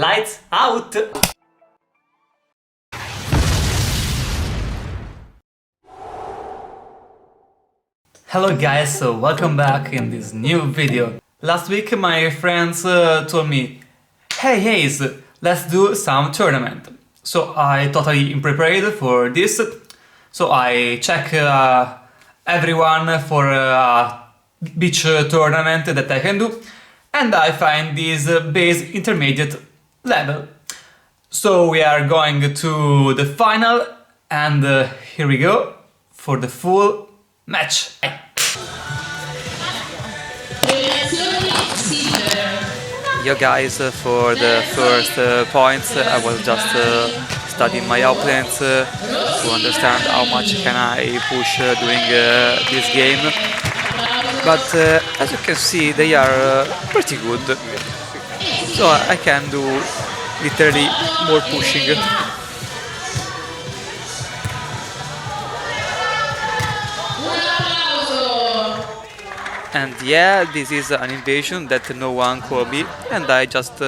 Lights out! Hello guys, so welcome back in this new video. Last week my friends told me, hey Hayes, let's do some tournament. So I totally prepared for this. So I check everyone for a beach tournament that I can do, and I find this base intermediate level. So we are going to the final, and here we go for the full match. Yo guys, for the first points I was just studying my opponents to understand how much can I push during this game. But as you can see, they are pretty good, so I can do literally more pushing. And yeah, this is an invasion that no one called me, and I just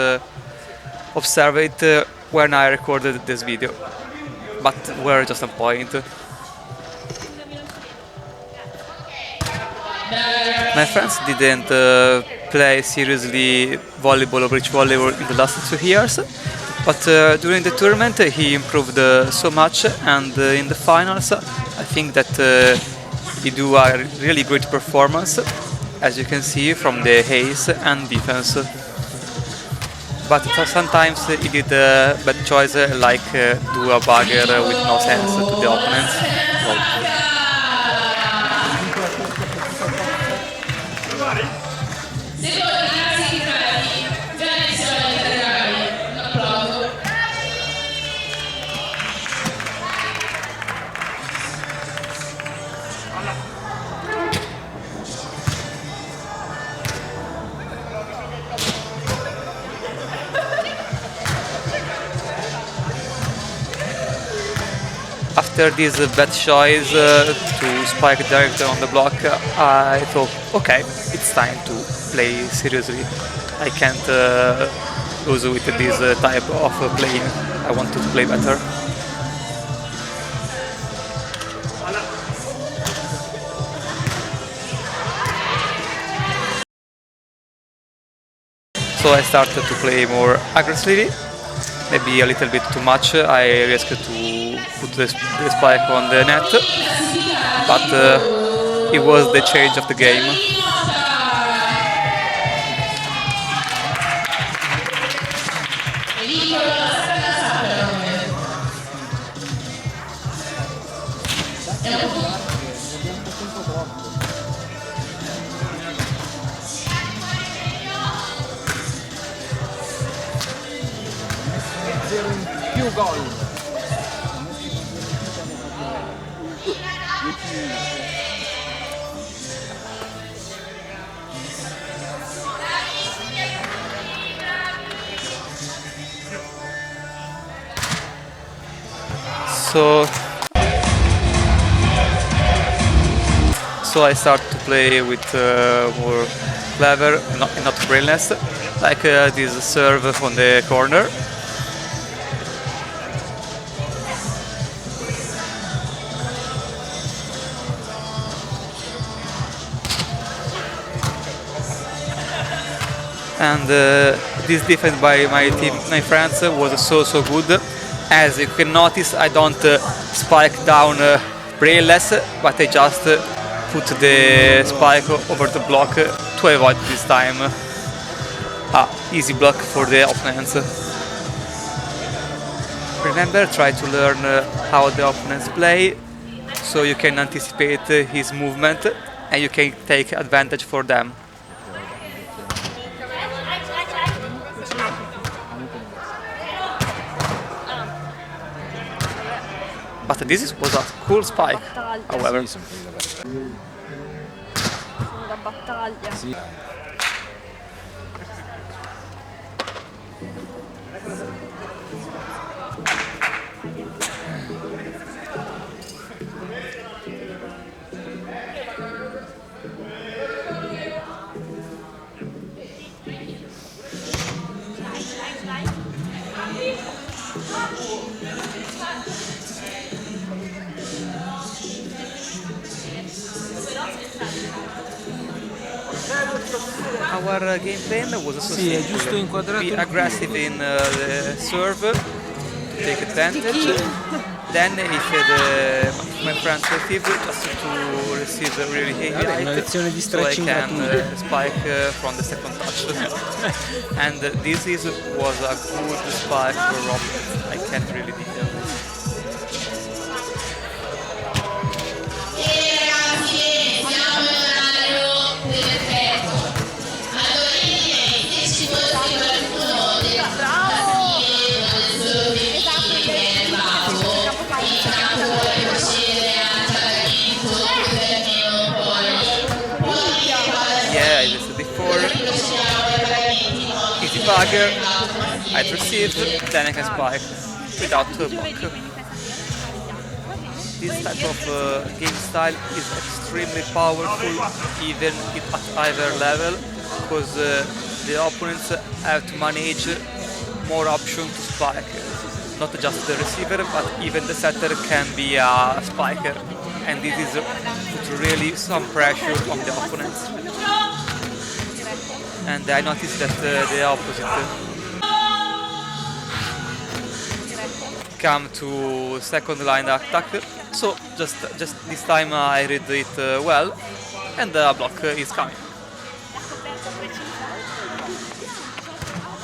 observed it when I recorded this video. But we're just a point. My friends didn't play seriously volleyball or beach volleyball in the last 2 years, but during the tournament he improved so much, and in the finals I think that he do a really great performance, as you can see from the ace and defense. But sometimes he did a bad choice, like do a bagger with no sense to the opponents. Well, after this bad choice to spike directly on the block, I thought, okay, it's time to play seriously. I can't lose with this type of playing. I want to play better. So I started to play more aggressively, maybe a little bit too much. I risked to put the spike on the net, but it was the change of the game. Più gol. So I start to play with more clever, not brilliance, like this serve on the corner. And this defense by my friends was so good. As you can notice, I don't spike down brainless, but I just put the spike over the block to avoid this time. Easy block for the opponents. Remember, try to learn how the opponents play, so you can anticipate his movement and you can take advantage for them. But this was a cool spike, however. Una battaglia. Our game plan was also Sì, è giusto inquadrato be il aggressive in the serve, take advantage. Then if my friends receive, just to receive really heavy Vabbè, una height, lezione di so I stretching can gratuita. spike from the second touch. And was a good spike for Rob. I can't really deal with this. Yeah, as I said before, easy bagger, I'd receive, then I can spike without block. This type of game style is extremely powerful even at either level, because the opponents have to manage more options to spike. Not just the receiver, but even the setter can be a spiker, and this is put really some pressure on the opponents. And I noticed that the opposite come to second line attack, so just this time I read it well, and the block is coming.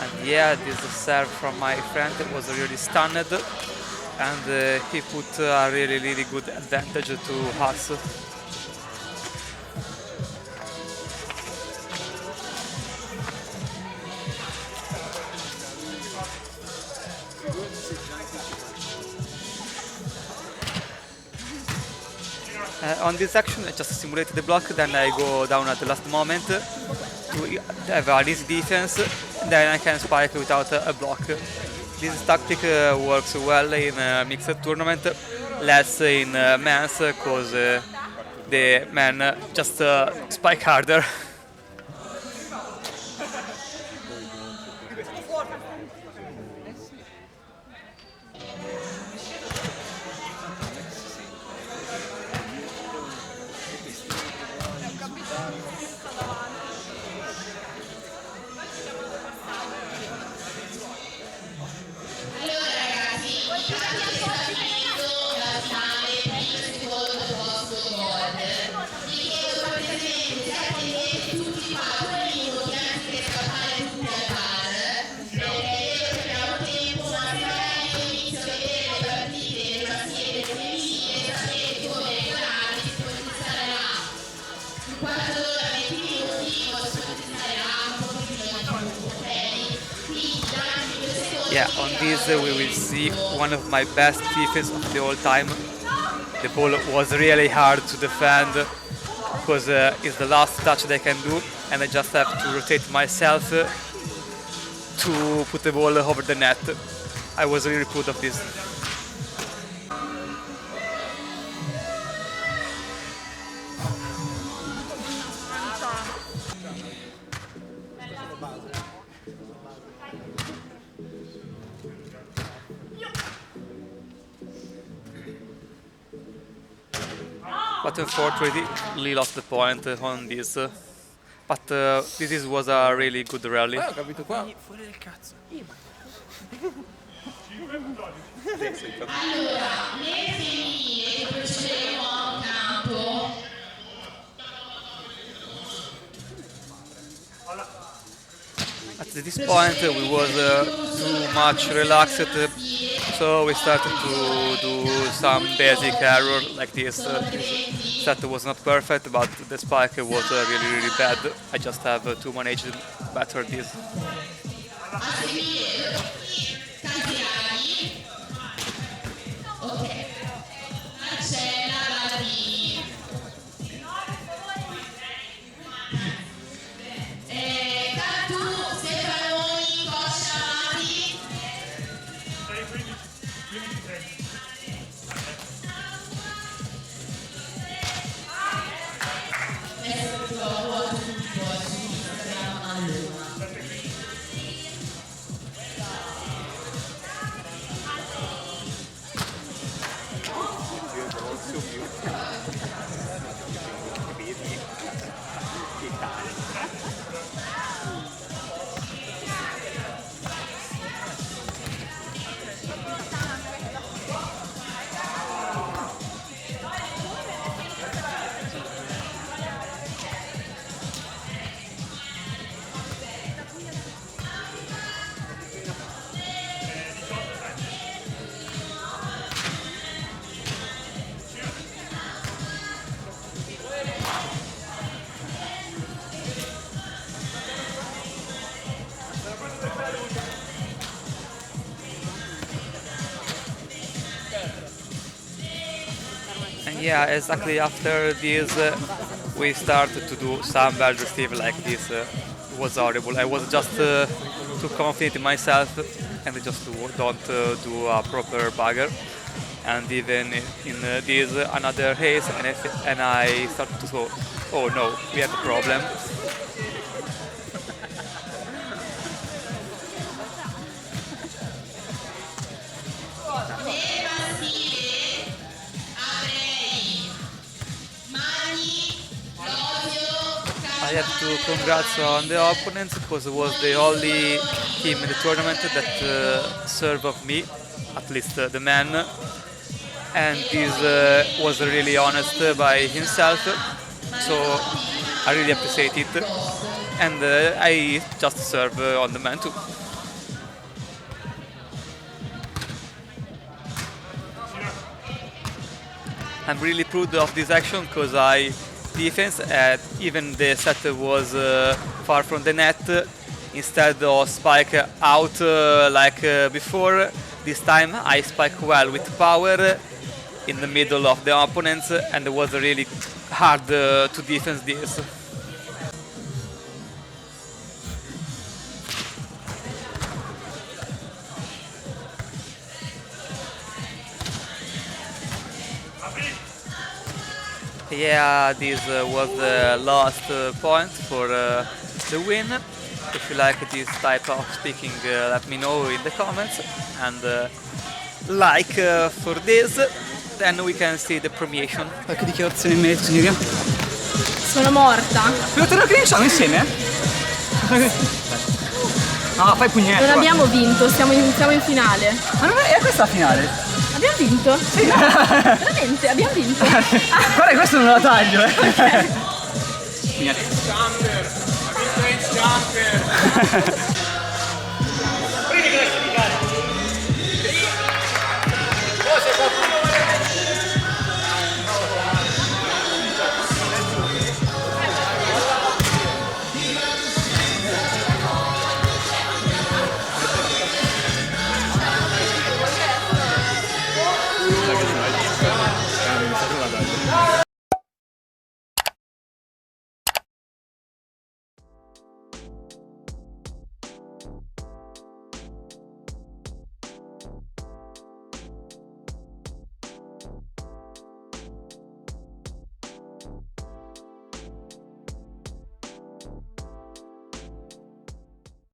And yeah, this serve from my friend was really stunned, and he put a really good advantage to us. On this action, I just simulated the block, then I go down at the last moment to have a easy defense, and then I can spike without a block. This tactic works well in a mixed tournament, less in men's, because the men just spike harder. Yeah, on this we will see one of my best defense of the whole time. The ball was really hard to defend because it's the last touch that I can do, and I just have to rotate myself to put the ball over the net. I was really proud of this. But unfortunately lost the point on this. But this was a really good rally. Ho capito qua. Fuori del cazzo. At this point we was too much relaxed, so we started to do some basic error like this. Set was not perfect, but the spike was really bad. I just have to manage better this. Yeah, exactly after this, we started to do some bad stuff like this. It was horrible. I was just too confident in myself and I just don't do a proper bagger. And even in this another race, and I started to go, oh no, we have a problem. I have to congrats on the opponents because it was the only team in the tournament that served of me, at least the man, and this was really honest by himself, so I really appreciate it, and I just serve on the man too. I'm really proud of this action because I defense even the set was far from the net. Instead of spike out like before, this time I spike well with power in the middle of the opponents, and it was really hard to defend this. Yeah, this was the last point for the win. If you like this type of speaking, let me know in the comments, and like for this, then we can see the premiation. Qualche dichiarazione in merito, signoria? Sono morta. Pilotano che vinciamo insieme? No, fai pugnetto. Non abbiamo vinto, siamo in finale. Ma non è questa la finale? Abbiamo vinto? Sì. Veramente, abbiamo vinto. Guarda, questo non la taglio, Niente. Jumper! Ha vinto il jumper! Cosa